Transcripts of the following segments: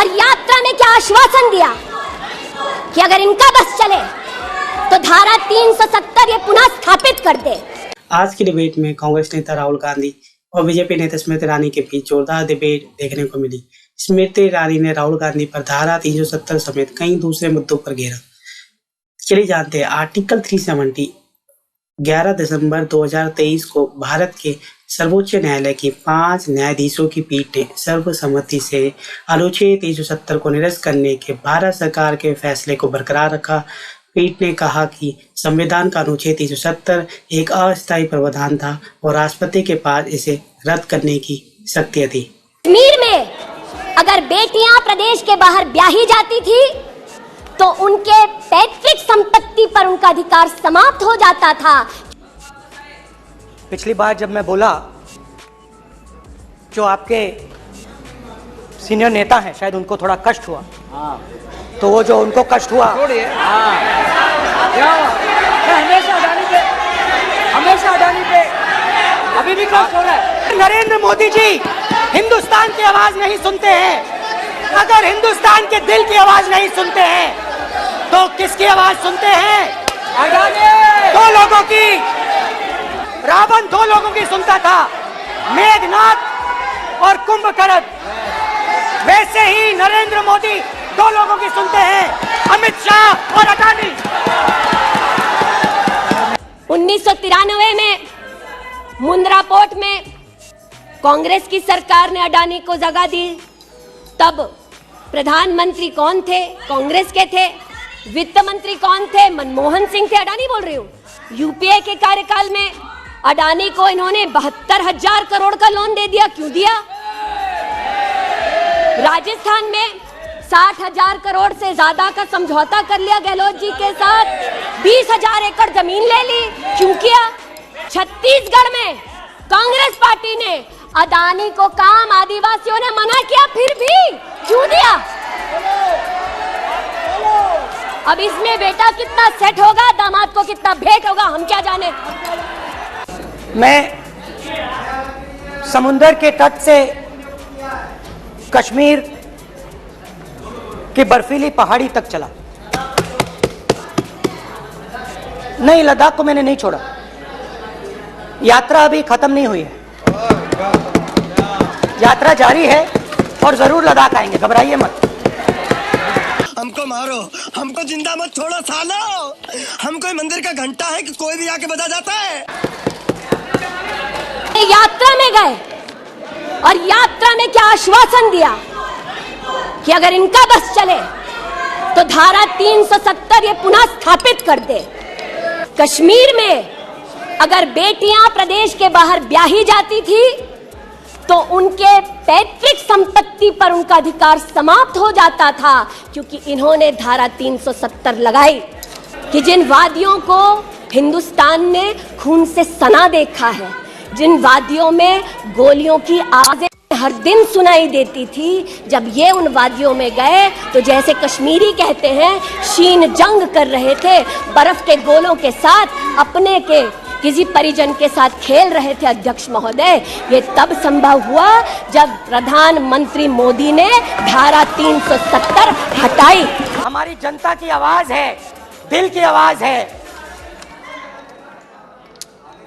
और यात्रा में क्या आश्वासन दिया कि अगर इनका बस चले तो धारा 370 ये पुनः स्थापित कर दे। आज की डिबेट में कांग्रेस नेता राहुल गांधी और बीजेपी नेता स्मृति ईरानी के बीच जोरदार डिबेट देखने को मिली। स्मृति ईरानी ने राहुल गांधी पर धारा 370 समेत कई दूसरे मुद्दों पर घेरा। चलिए जानते हैं आर्टिकल 370 11 दिसंबर 2023 को भारत के सर्वोच्च न्यायालय की 5 न्यायाधीशों की पीठ ने सर्वसम्मति से अनुच्छेद 370 को निरस्त करने के भारत सरकार के फैसले को बरकरार रखा। पीठ ने कहा कि संविधान का अनुच्छेद 370 एक अस्थायी प्रावधान था और राष्ट्रपति के पास इसे रद्द करने की शक्ति थी। कश्मीर में अगर बेटियां प्रदेश के बाहर ब्याही जाती थी तो उनके पैतृक संपत्ति पर उनका अधिकार समाप्त हो जाता था। पिछली बार जब मैं बोला, जो आपके सीनियर नेता हैं शायद उनको थोड़ा कष्ट हुआ, तो वो जो उनको कष्ट हुआ हमेशा अडानी पे अभी भी कष्ट हो रहा है। नरेंद्र मोदी जी हिंदुस्तान की आवाज नहीं सुनते हैं। अगर हिंदुस्तान के दिल की आवाज नहीं सुनते हैं तो किसकी आवाज सुनते हैं? दो लोगों की। रावण 2 लोगों की सुनता था, मेघनाथ और कुंभकर्ण। वैसे ही नरेंद्र मोदी 2 लोगों की सुनते हैं, अमित शाह और अडानी। 1993 में मुंद्रा पोर्ट में कांग्रेस की सरकार ने अडानी को जगह दी। तब प्रधानमंत्री कौन थे? कांग्रेस के थे। वित्त मंत्री कौन थे? मनमोहन सिंह थे। अडानी बोल रही हूँ। यूपीए के कार्यकाल में अडानी को इन्होंने 72,000 करोड़ का लोन दे दिया। क्यों दिया? राजस्थान में 60,000 करोड़ से ज्यादा का समझौता कर लिया गहलोत जी के साथ। 20,000 एकड़ जमीन ले ली। क्यों किया? छत्तीसगढ़ में कांग्रेस पार्टी ने अडानी को काम आदिवासियों ने मना किया, फिर भी क्यों दिया? अब इसमें बेटा कितना सेट होगा, दामाद को कितना भेंट होगा, हम क्या जाने। मैं समुंदर के तट से कश्मीर की बर्फीली पहाड़ी तक चला। नहीं, लद्दाख को मैंने नहीं छोड़ा। यात्रा अभी खत्म नहीं हुई है, यात्रा जारी है और जरूर लद्दाख आएंगे, घबराइए मत। हमको मारो, हमको जिंदा मत छोड़ो सालो। हम कोई मंदिर का घंटा है कि कोई भी आके बजा जाता है। यात्रा में गए और यात्रा में क्या आश्वासन दिया कि अगर इनका बस चले तो धारा 370 ये पुनः स्थापित कर दे। कश्मीर में अगर बेटियां प्रदेश के बाहर ब्याही जाती थी तो उनके पैतृक संपत्ति पर उनका अधिकार समाप्त हो जाता था, क्योंकि इन्होंने धारा 370 लगाई कि जिन वादियों को हिंदुस्तान ने खून से सना देखा है, जिन वादियों में गोलियों की आवाजें हर दिन सुनाई देती थी, जब ये उन वादियों में गए तो जैसे कश्मीरी कहते हैं शीन जंग कर रहे थे, बर्फ के गोलों के साथ अपने के किसी परिजन के साथ खेल रहे थे। अध्यक्ष महोदय, ये तब संभव हुआ जब प्रधानमंत्री मोदी ने धारा 370 हटाई। हमारी जनता की आवाज है, दिल की आवाज है।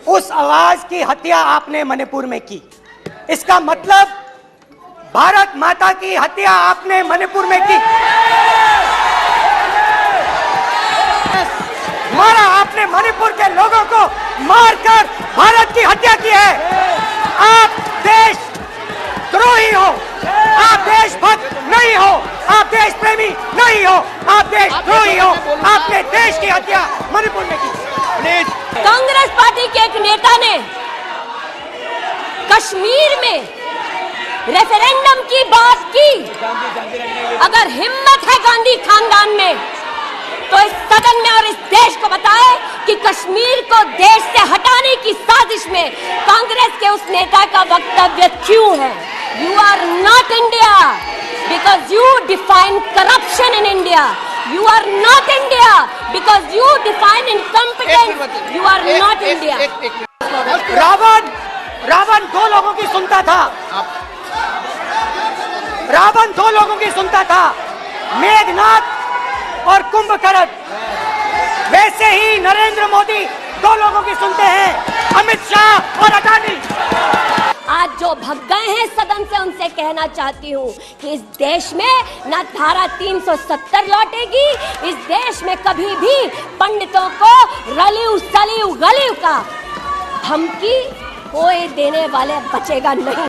उस आवाज की हत्या आपने मणिपुर में की। इसका मतलब भारत माता की हत्या आपने मणिपुर में की। मारा आपने मणिपुर के लोगों को, मारकर भारत की हत्या की है। आप देशद्रोही हो, आप देशभक्त नहीं हो, आप देश प्रेमी नहीं हो, आप देशद्रोही हो। आपने देश की हत्या मणिपुर में की। कांग्रेस पार्टी के एक नेता ने कश्मीर में रेफरेंडम की बात की। अगर हिम्मत है गांधी खानदान में तो इस सदन में और इस देश को बताए कि कश्मीर को देश से हटाने की साजिश में कांग्रेस के उस नेता का वक्तव्य क्यों है? You are not India because you define corruption in India. You are not India because you define incompetence. You are not India. Ravan 2 लोगों की सुनता था। रावण दो लोगों की सुनता था, मेघनाथ और कुंभकर्ण। वैसे ही नरेंद्र मोदी दो लोगों की सुनते हैं, अमित शाह और अडानी। आज जो भग गए हैं सदन से, उनसे कहना चाहती हूँ कि इस देश में न धारा 370 लौटेगी। इस देश में कभी भी पंडितों को रलिव सलिव गलिव का धमकी कोई देने वाले बचेगा नहीं।